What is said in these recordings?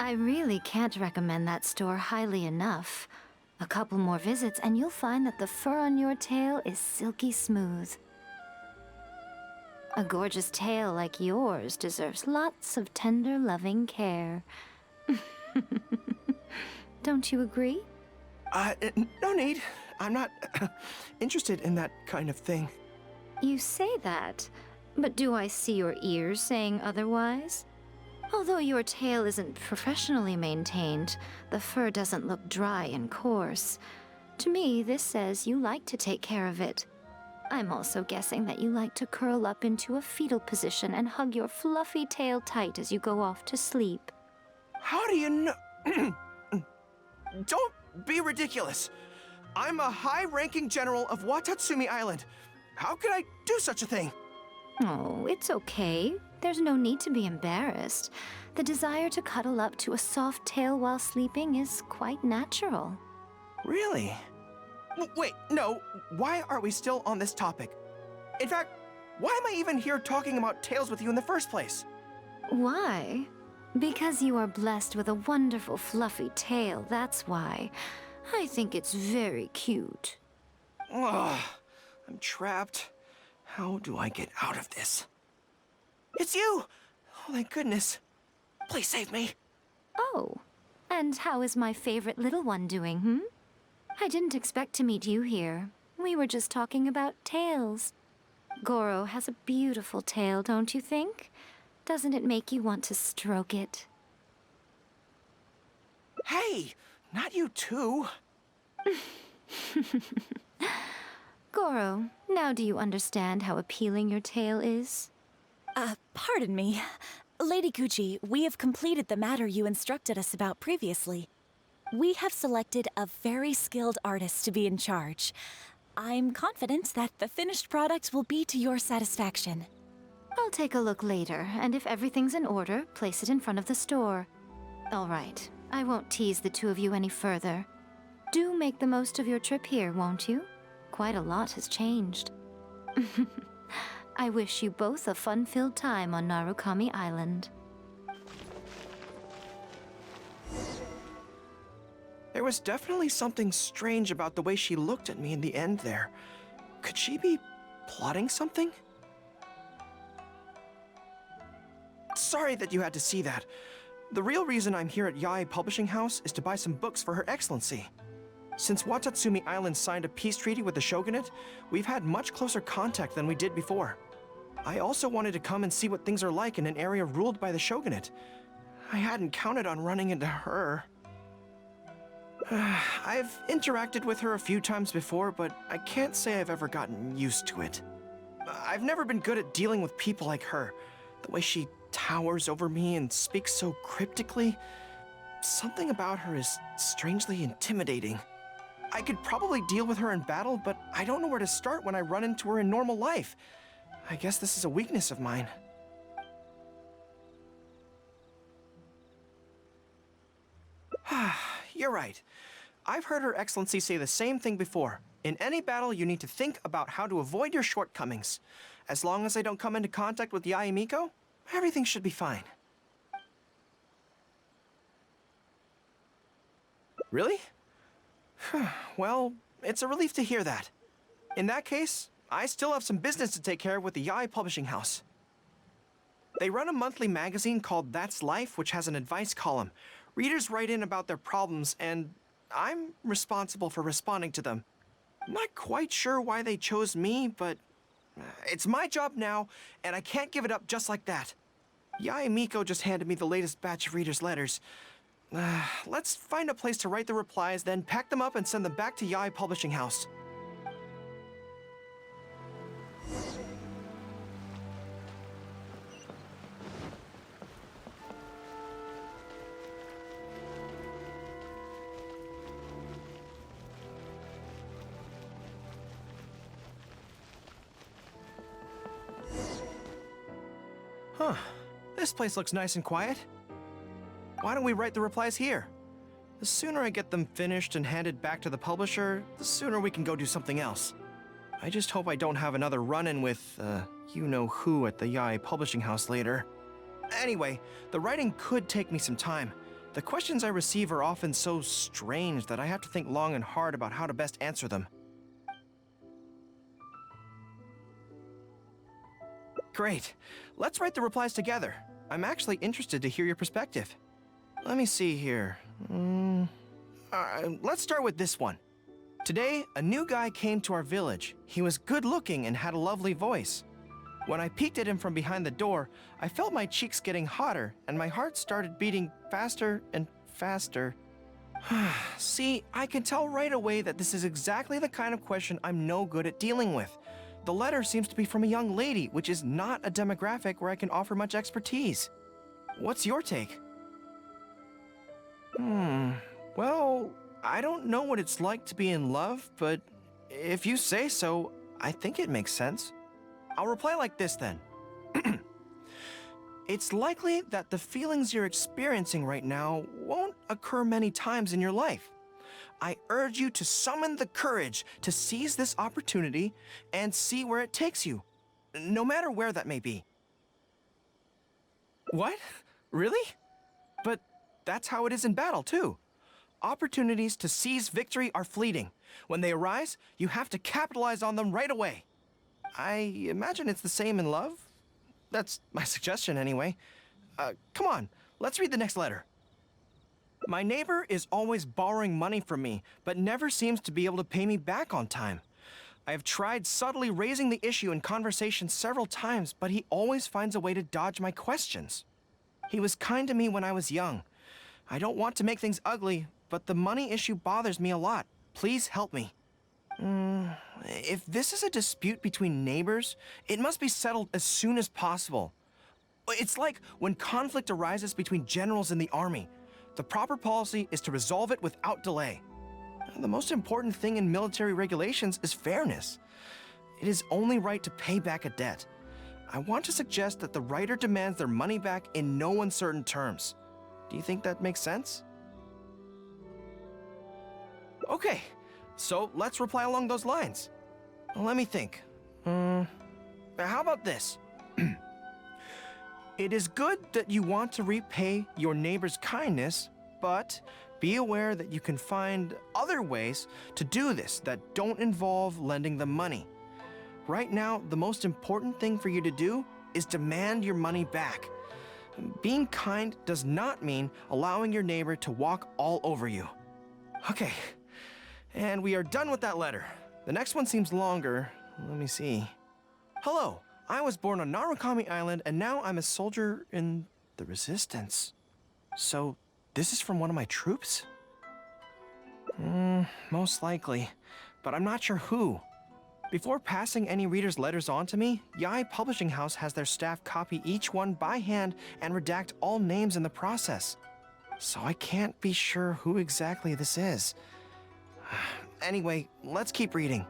I really can't recommend that store highly enough. A couple more visits and you'll find that the fur on your tail is silky smooth. A gorgeous tail like yours deserves lots of tender, loving care. Don't you agree? No need. I'm not interested in that kind of thing. You say that, but do I see your ears saying otherwise? Although your tail isn't professionally maintained, the fur doesn't look dry and coarse. To me, this says you like to take care of it. I'm also guessing that you like to curl up into a fetal position and hug your fluffy tail tight as you go off to sleep. How do you know? Don't be ridiculous. I'm a high-ranking general of Watatsumi Island. How could I do such a thing? Oh, it's okay. There's no need to be embarrassed. The desire to cuddle up to a soft tail while sleeping is quite natural. Really? Wait, no. Why are we still on this topic? In fact, why am I even here talking about tails with you in the first place? Why? Because you are blessed with a wonderful fluffy tail, that's why. I think it's very cute. Ugh, I'm trapped. How do I get out of this? It's you! Oh, thank goodness. Please save me. Oh, and how is my favorite little one doing, I didn't expect to meet you here. We were just talking about tails. Goro has a beautiful tail, don't you think? Doesn't it make you want to stroke it? Hey, not you too. Goro, now do you understand how appealing your tail is? Pardon me. Lady Gucci, we have completed the matter you instructed us about previously. We have selected a very skilled artist to be in charge. I'm confident that the finished product will be to your satisfaction. I'll take a look later, and if everything's in order, place it in front of the store. All right, I won't tease the two of you any further. Do make the most of your trip here, won't you? Quite a lot has changed. I wish you both a fun-filled time on Narukami Island. There was definitely something strange about the way she looked at me in the end there. Could she be plotting something? Sorry that you had to see that. The real reason I'm here at Yae Publishing House is to buy some books for Her Excellency. Since Watatsumi Island signed a peace treaty with the shogunate, we've had much closer contact than we did before. I also wanted to come and see what things are like in an area ruled by the shogunate. I hadn't counted on running into her. I've interacted with her a few times before, but I can't say I've ever gotten used to it. I've never been good at dealing with people like her. The way she towers over me and speaks so cryptically. Something about her is strangely intimidating. I could probably deal with her in battle, but I don't know where to start when I run into her in normal life. I guess this is a weakness of mine. You're right. I've heard Her Excellency say the same thing before. In any battle, you need to think about how to avoid your shortcomings. As long as I don't come into contact with Yae Miko, everything should be fine. Really? Well, it's a relief to hear that. In that case, I still have some business to take care of with the Yae Publishing House. They run a monthly magazine called That's Life, which has an advice column. Readers write in about their problems, and I'm responsible for responding to them. I'm not quite sure why they chose me, but it's my job now, and I can't give it up just like that. Yae Miko just handed me the latest batch of readers' letters. Let's find a place to write the replies, then pack them up and send them back to Yae Publishing House. Huh. This place looks nice and quiet. Why don't we write the replies here? The sooner I get them finished and handed back to the publisher, the sooner we can go do something else. I just hope I don't have another run-in with, you-know-who at the Yae Publishing House later. Anyway, the writing could take me some time. The questions I receive are often so strange that I have to think long and hard about how to best answer them. Great. Let's write the replies together. I'm actually interested to hear your perspective. Let me see here. Let's start with this one. Today, a new guy came to our village. He was good-looking and had a lovely voice. When I peeked at him from behind the door, I felt my cheeks getting hotter, and my heart started beating faster and faster. See, I can tell right away that this is exactly the kind of question I'm no good at dealing with. The letter seems to be from a young lady, which is not a demographic where I can offer much expertise. What's your take? Well, I don't know what it's like to be in love, but if you say so, I think it makes sense. I'll reply like this then. It's likely that the feelings you're experiencing right now won't occur many times in your life. I urge you to summon the courage to seize this opportunity and see where it takes you, no matter where that may be. What? Really? But that's how it is in battle, too. Opportunities to seize victory are fleeting. When they arise, you have to capitalize on them right away. I imagine it's the same in love. That's my suggestion, anyway. Come on, let's read the next letter. My neighbor is always borrowing money from me, but never seems to be able to pay me back on time. I have tried subtly raising the issue in conversation several times, but he always finds a way to dodge my questions. He was kind to me when I was young. I don't want to make things ugly, but the money issue bothers me a lot. Please help me. If this is a dispute between neighbors, it must be settled as soon as possible. It's like when conflict arises between generals in the army. The proper policy is to resolve it without delay. The most important thing in military regulations is fairness. It is only right to pay back a debt. I want to suggest that the writer demands their money back in no uncertain terms. Do you think that makes sense? Okay, so let's reply along those lines. Let me think. How about this? It is good that you want to repay your neighbor's kindness, but be aware that you can find other ways to do this that don't involve lending them money. Right now, the most important thing for you to do is demand your money back. Being kind does not mean allowing your neighbor to walk all over you. Okay, and we are done with that letter. The next one seems longer. Let me see. Hello, I was born on Narukami Island, and now I'm a soldier in the Resistance. So, this is from one of my troops? Most likely, but I'm not sure who. Before passing any reader's letters on to me, Yae Publishing House has their staff copy each one by hand and redact all names in the process. So I can't be sure who exactly this is. Anyway, let's keep reading.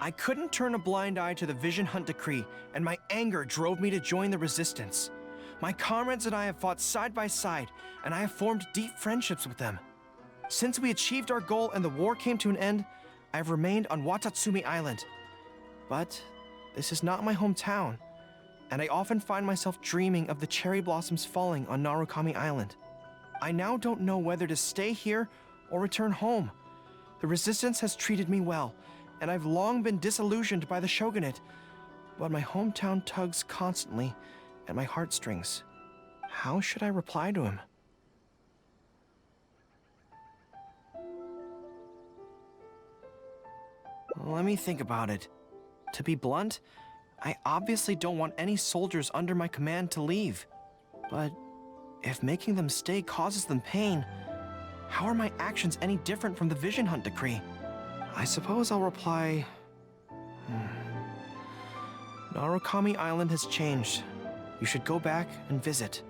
I couldn't turn a blind eye to the Vision Hunt decree, and my anger drove me to join the Resistance. My comrades and I have fought side by side, and I have formed deep friendships with them. Since we achieved our goal and the war came to an end, I have remained on Watatsumi Island. But this is not my hometown, and I often find myself dreaming of the cherry blossoms falling on Narukami Island. I now don't know whether to stay here or return home. The Resistance has treated me well, and I've long been disillusioned by the shogunate, but my hometown tugs constantly at my heartstrings. How should I reply to him? Let me think about it. To be blunt, I obviously don't want any soldiers under my command to leave. But if making them stay causes them pain, how are my actions any different from the Vision Hunt decree? I suppose I'll reply... Narukami Island has changed. You should go back and visit.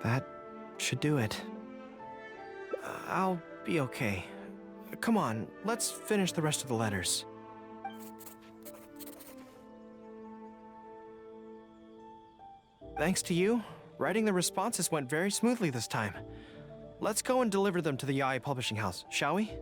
That should do it. I'll be okay. Come on, let's finish the rest of the letters. Thanks to you, writing the responses went very smoothly this time. Let's go and deliver them to the Yae Publishing House, shall we?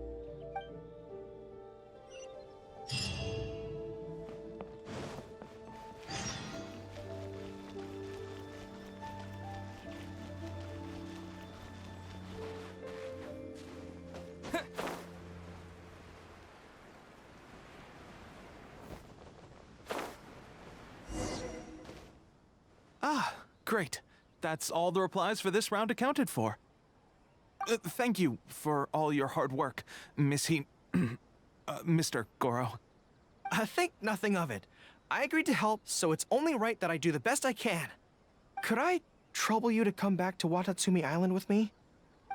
Ah, great. That's all the replies for this round accounted for. Thank you for all your hard work, Mr. Goro. Think nothing of it. I agreed to help, so it's only right that I do the best I can. Could I trouble you to come back to Watatsumi Island with me?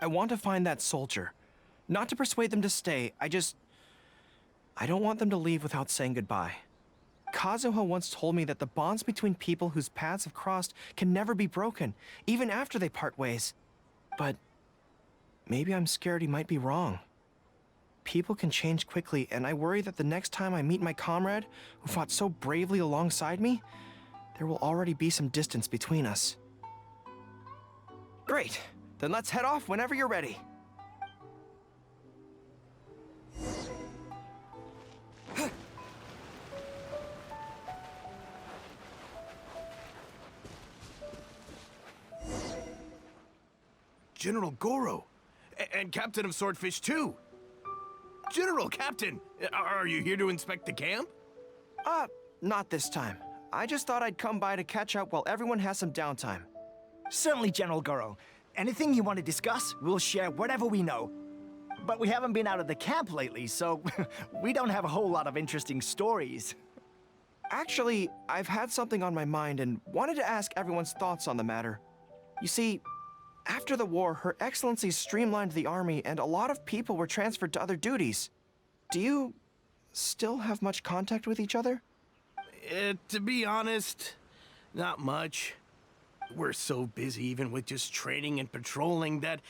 I want to find that soldier. Not to persuade them to stay, I don't want them to leave without saying goodbye. Kazuha once told me that the bonds between people whose paths have crossed can never be broken, even after they part ways. But maybe I'm scared he might be wrong. People can change quickly, and I worry that the next time I meet my comrade, who fought so bravely alongside me, there will already be some distance between us. Great. Then let's head off whenever you're ready. General Goro, and Captain of Swordfish too. General, Captain, are you here to inspect the camp? Not this time. I just thought I'd come by to catch up while everyone has some downtime. Certainly, General Goro. Anything you want to discuss, we'll share whatever we know. But we haven't been out of the camp lately, so we don't have a whole lot of interesting stories. Actually, I've had something on my mind and wanted to ask everyone's thoughts on the matter. You see, after the war, Her Excellency streamlined the army and a lot of people were transferred to other duties. Do you still have much contact with each other? To be honest, not much. We're so busy even with just training and patrolling that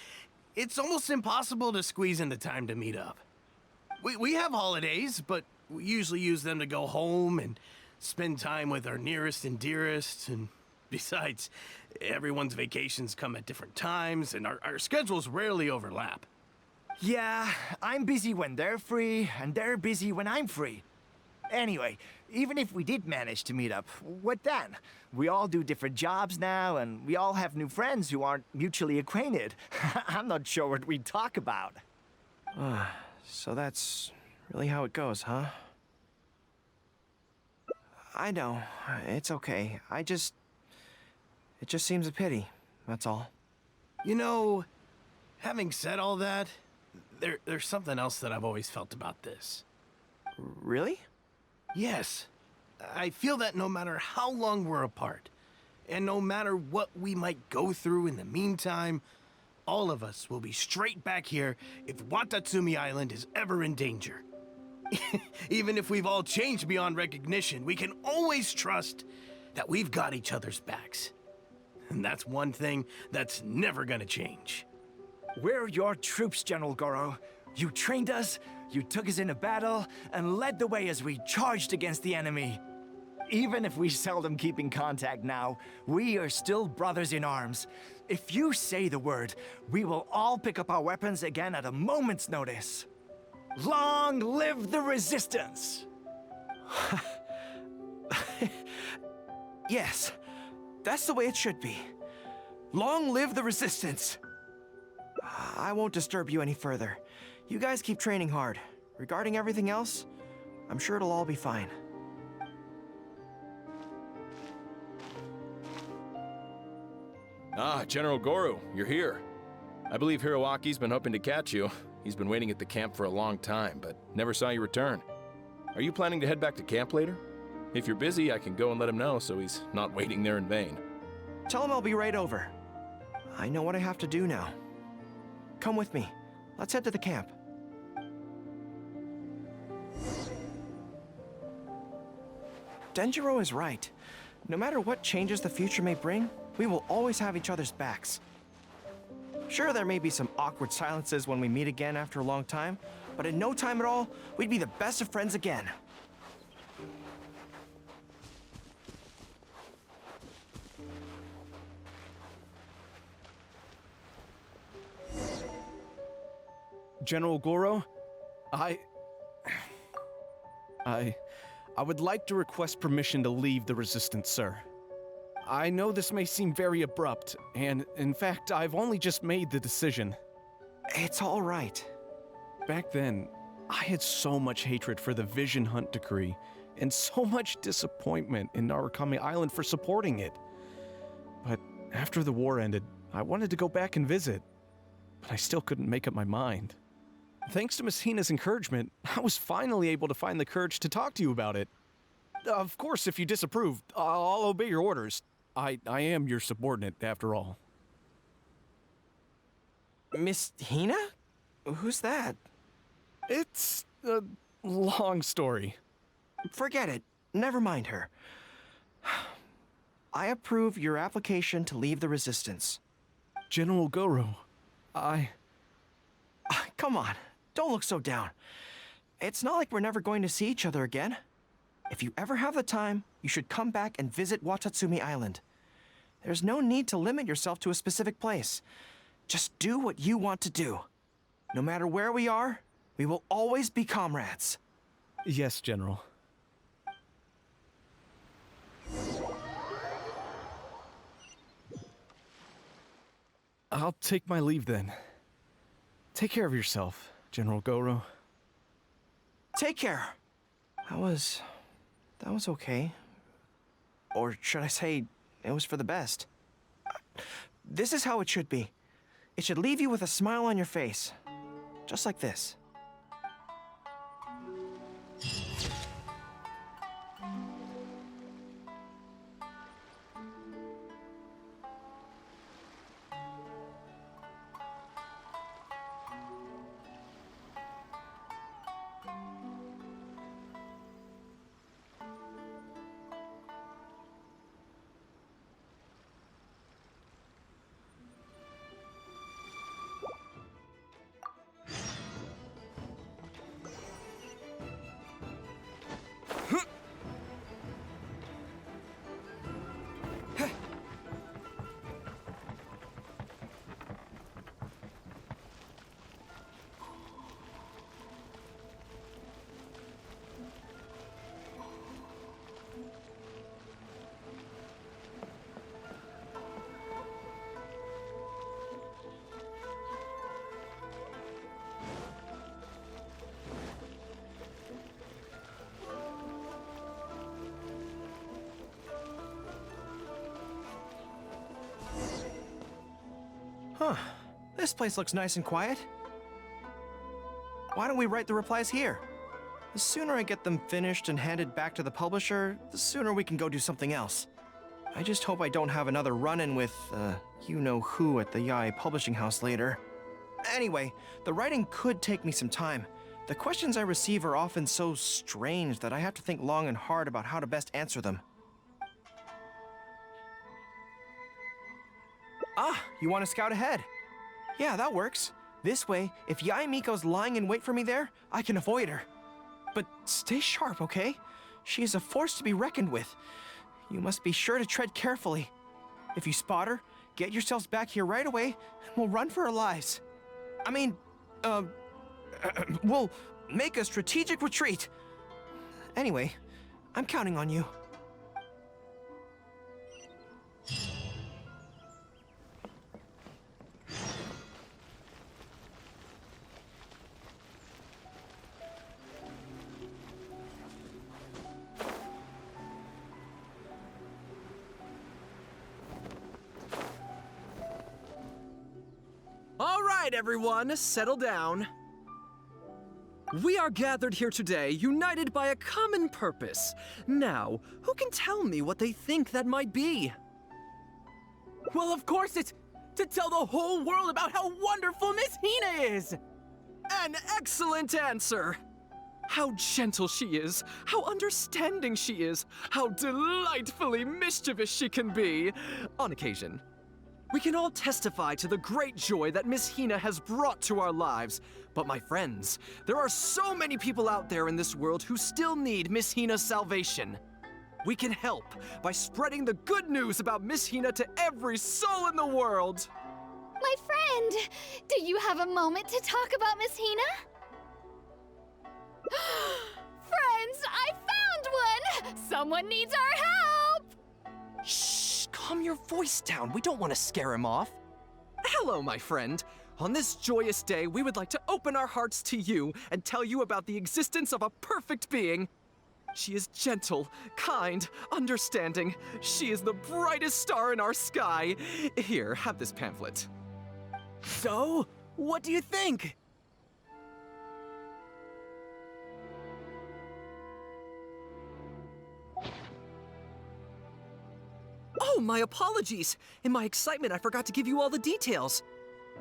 it's almost impossible to squeeze in the time to meet up. We have holidays, but we usually use them to go home and spend time with our nearest and dearest, and besides, everyone's vacations come at different times, and our schedules rarely overlap. Yeah, I'm busy when they're free, and they're busy when I'm free. Anyway, even if we did manage to meet up, what then? We all do different jobs now, and we all have new friends who aren't mutually acquainted. I'm not sure what we'd talk about. So that's really how it goes, huh? I know. It's okay. It just seems a pity, that's all. You know, having said all that, there's something else that I've always felt about this. Really? Yes. I feel that no matter how long we're apart, and no matter what we might go through in the meantime, all of us will be straight back here if Watatsumi Island is ever in danger. Even if we've all changed beyond recognition, we can always trust that we've got each other's backs. And that's one thing that's never gonna change. We're your troops, General Goro. You trained us, you took us into battle, and led the way as we charged against the enemy. Even if we seldom keep in contact now, we are still brothers in arms. If you say the word, we will all pick up our weapons again at a moment's notice. Long live the resistance! Yes, that's the way it should be. Long live the resistance! I won't disturb you any further. You guys keep training hard. Regarding everything else, I'm sure it'll all be fine. Ah, General Goru, you're here. I believe Hiroaki's been hoping to catch you. He's been waiting at the camp for a long time, but never saw you return. Are you planning to head back to camp later? If you're busy, I can go and let him know so he's not waiting there in vain. Tell him I'll be right over. I know what I have to do now. Come with me. Let's head to the camp. Denjiro is right. No matter what changes the future may bring, we will always have each other's backs. Sure, there may be some awkward silences when we meet again after a long time, but in no time at all, we'd be the best of friends again. General Goro, I would like to request permission to leave the Resistance, sir. I know this may seem very abrupt, and in fact, I've only just made the decision. It's all right. Back then, I had so much hatred for the Vision Hunt decree, and so much disappointment in Narukami Island for supporting it. After the war ended, I wanted to go back and visit, but I still couldn't make up my mind. Thanks to Miss Hina's encouragement, I was finally able to find the courage to talk to you about it. Of course, if you disapprove, I'll obey your orders. I am your subordinate, after all. Miss Hina? Who's that? It's a long story. Forget it. Never mind her. I approve your application to leave the Resistance. General Goro, Come on, don't look so down. It's not like we're never going to see each other again. If you ever have the time, you should come back and visit Watatsumi Island. There's no need to limit yourself to a specific place. Just do what you want to do. No matter where we are, we will always be comrades. Yes, General. I'll take my leave then. Take care of yourself, General Goro. Take care. That was okay. Or should I say, it was for the best. This is how it should be. It should leave you with a smile on your face. Just like this. Huh. This place looks nice and quiet. Why don't we write the replies here? The sooner I get them finished and handed back to the publisher, the sooner we can go do something else. I just hope I don't have another run-in with, you-know-who at the Yae publishing house later. Anyway, the writing could take me some time. The questions I receive are often so strange that I have to think long and hard about how to best answer them. Ah, you want to scout ahead? Yeah, that works. This way, if Yae Miko's lying in wait for me there, I can avoid her. But stay sharp, okay? She is a force to be reckoned with. You must be sure to tread carefully. If you spot her, get yourselves back here right away, and we'll run for our lives. I mean, we'll make a strategic retreat. Anyway, I'm counting on you. All right, everyone, settle down. We are gathered here today, united by a common purpose. Now, who can tell me what they think that might be? Well, of course it's to tell the whole world about how wonderful Miss Hina is! An excellent answer! How gentle she is, how understanding she is, how delightfully mischievous she can be, on occasion. We can all testify to the great joy that Miss Hina has brought to our lives. But my friends, there are so many people out there in this world who still need Miss Hina's salvation. We can help by spreading the good news about Miss Hina to every soul in the world. My friend, do you have a moment to talk about Miss Hina? Friends, I found one! Someone needs our help! Shh, calm your voice down. We don't want to scare him off. Hello, my friend. On this joyous day, we would like to open our hearts to you and tell you about the existence of a perfect being. She is gentle, kind, understanding. She is the brightest star in our sky. Here, have this pamphlet. So, what do you think? Oh, my apologies! In my excitement, I forgot to give you all the details.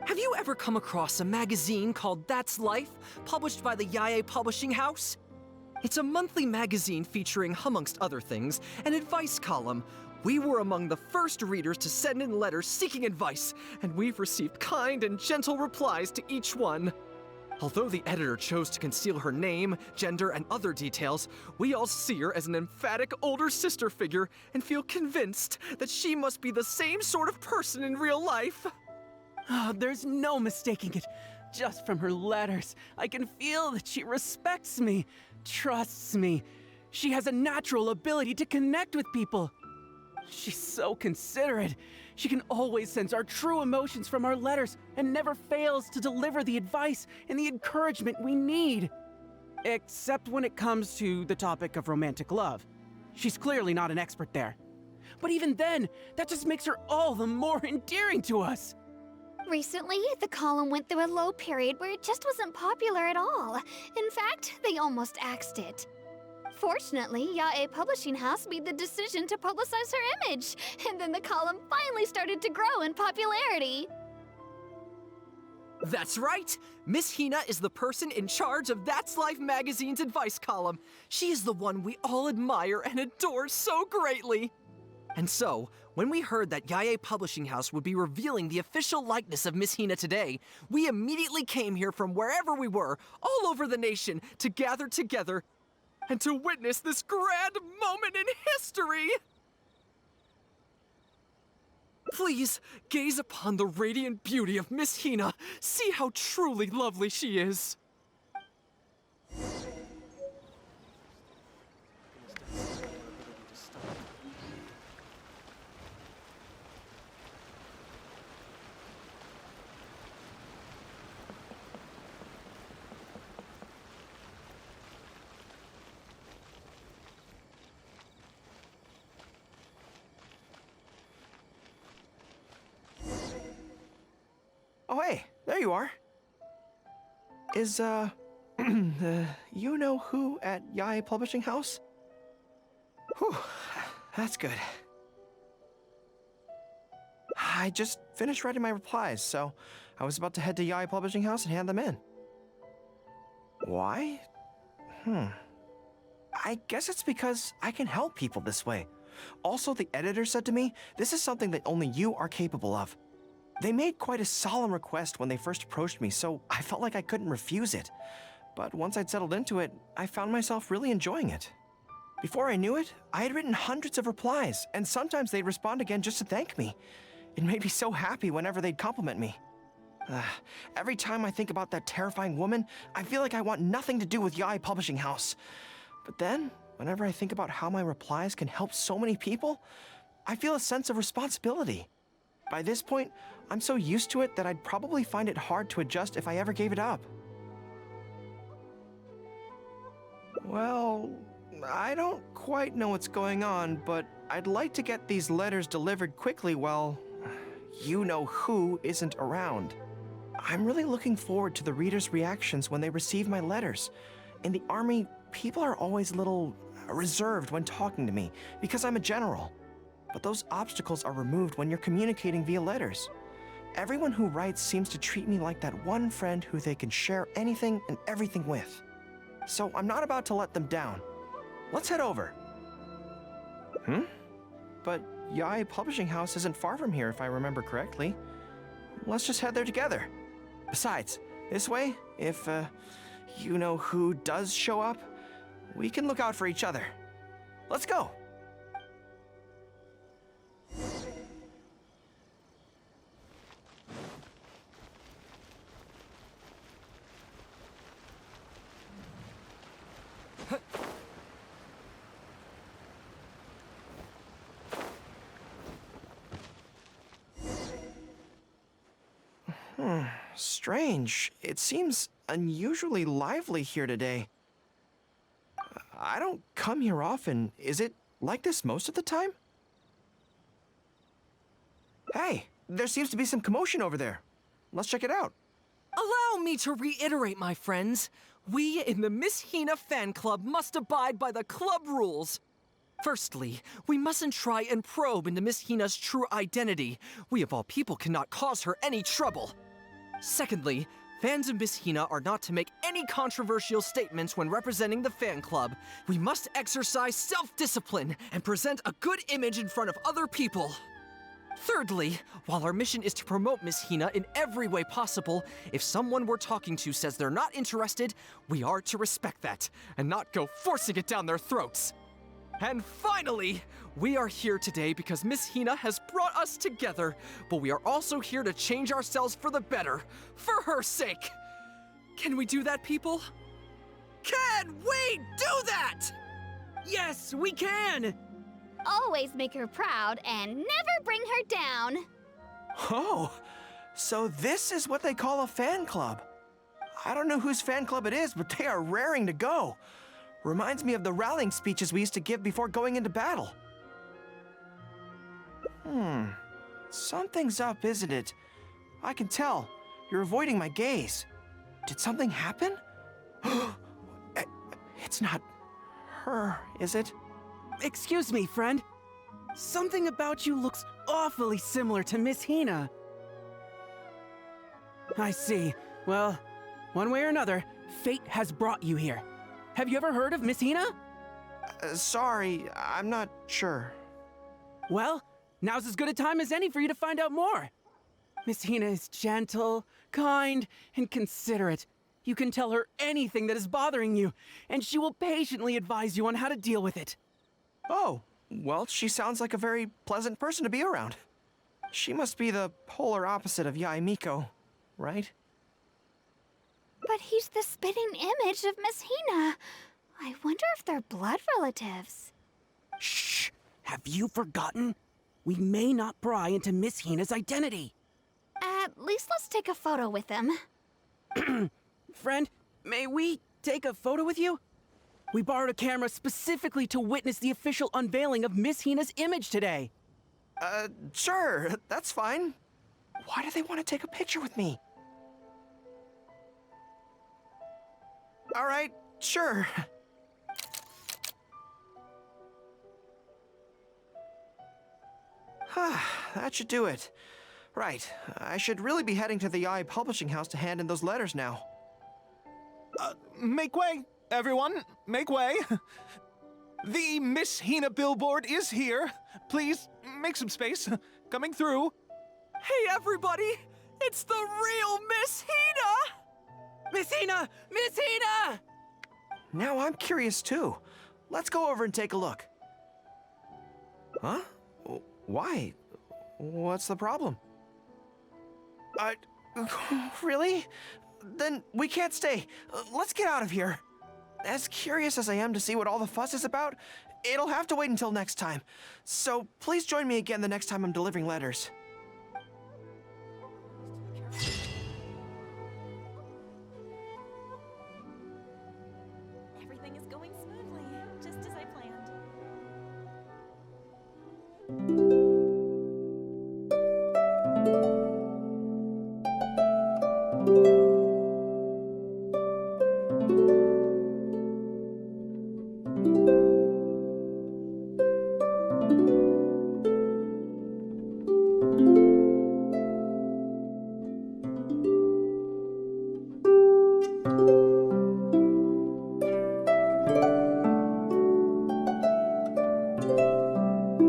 Have you ever come across a magazine called That's Life, published by the Yae Publishing House? It's a monthly magazine featuring, amongst other things, an advice column. We were among the first readers to send in letters seeking advice, and we've received kind and gentle replies to each one. Although the editor chose to conceal her name, gender, and other details, we all see her as an emphatic older sister figure and feel convinced that she must be the same sort of person in real life. Oh, there's no mistaking it. Just from her letters, I can feel that she respects me, trusts me. She has a natural ability to connect with people. She's so considerate. She can always sense our true emotions from our letters and never fails to deliver the advice and the encouragement we need. Except when it comes to the topic of romantic love. She's clearly not an expert there. But even then, that just makes her all the more endearing to us. Recently, the column went through a low period where it just wasn't popular at all. In fact, they almost axed it. Fortunately, Yae Publishing House made the decision to publicize her image, and then the column finally started to grow in popularity. That's right! Miss Hina is the person in charge of That's Life magazine's advice column. She is the one we all admire and adore so greatly. And so, when we heard that Yae Publishing House would be revealing the official likeness of Miss Hina today, we immediately came here from wherever we were, all over the nation, to gather together and to witness this grand moment in history! Please, gaze upon the radiant beauty of Miss Hina. See how truly lovely she is. Oh, hey, there you are. Is, you know who at Yae Publishing House? Whew, that's good. I just finished writing my replies, so I was about to head to Yae Publishing House and hand them in. Why? I guess it's because I can help people this way. Also, the editor said to me, this is something that only you are capable of. They made quite a solemn request when they first approached me, so I felt like I couldn't refuse it. But once I'd settled into it, I found myself really enjoying it. Before I knew it, I had written hundreds of replies, and sometimes they'd respond again just to thank me. It made me so happy whenever they'd compliment me. Every time I think about that terrifying woman, I feel like I want nothing to do with Yae Publishing House. But then, whenever I think about how my replies can help so many people, I feel a sense of responsibility. By this point, I'm so used to it that I'd probably find it hard to adjust if I ever gave it up. Well, I don't quite know what's going on, but I'd like to get these letters delivered quickly while you-know-who isn't around. I'm really looking forward to the readers' reactions when they receive my letters. In the army, people are always a little reserved when talking to me because I'm a general. But those obstacles are removed when you're communicating via letters. Everyone who writes seems to treat me like that one friend who they can share anything and everything with. So I'm not about to let them down. Let's head over. But Yae Publishing House isn't far from here if I remember correctly. Let's just head there together. Besides, this way, if you-know-who does show up, we can look out for each other. Let's go! Strange. It seems unusually lively here today. I don't come here often. Is it like this most of the time? Hey, there seems to be some commotion over there. Let's check it out. Allow me to reiterate, my friends. We in the Miss Hina fan club must abide by the club rules. Firstly, we mustn't try and probe into Miss Hina's true identity. We of all people cannot cause her any trouble. Secondly, fans of Miss Hina are not to make any controversial statements when representing the fan club. We must exercise self-discipline and present a good image in front of other people. Thirdly, while our mission is to promote Miss Hina in every way possible, if someone we're talking to says they're not interested, we are to respect that and not go forcing it down their throats. And finally, we are here today because Miss Hina has brought us together, but we are also here to change ourselves for the better, for her sake. Can we do that, people? Can we do that? Yes, we can! Always make her proud and never bring her down. Oh, so this is what they call a fan club. I don't know whose fan club it is, but they are raring to go. Reminds me of the rallying speeches we used to give before going into battle. Something's up, isn't it? I can tell. You're avoiding my gaze. Did something happen? It's not her, is it? Excuse me, friend. Something about you looks awfully similar to Miss Hina. I see. Well, one way or another, fate has brought you here. Have you ever heard of Miss Hina? Sorry, I'm not sure. Well, now's as good a time as any for you to find out more. Miss Hina is gentle, kind, and considerate. You can tell her anything that is bothering you, and she will patiently advise you on how to deal with it. Oh, well, she sounds like a very pleasant person to be around. She must be the polar opposite of Yae Miko, right? But he's the spitting image of Miss Hina. I wonder if they're blood relatives. Shh! Have you forgotten? We may not pry into Miss Hina's identity. At least let's take a photo with him. Friend, may we take a photo with you? We borrowed a camera specifically to witness the official unveiling of Miss Hina's image today. Sure, that's fine. Why do they want to take a picture with me? All right, sure. That should do it. Right, I should really be heading to the Yae publishing house to hand in those letters now. Make way, everyone! Make way! The Miss Hina billboard is here. Please, make some space. Coming through. Hey, everybody! It's the real Miss Hina! Miss Hina! Miss Hina! Now I'm curious too. Let's go over and take a look. Huh? Why? What's the problem? Really? Then we can't stay. Let's get out of here. As curious as I am to see what all the fuss is about, it'll have to wait until next time. So please join me again the next time I'm delivering letters. Everything is going smoothly, just as I planned.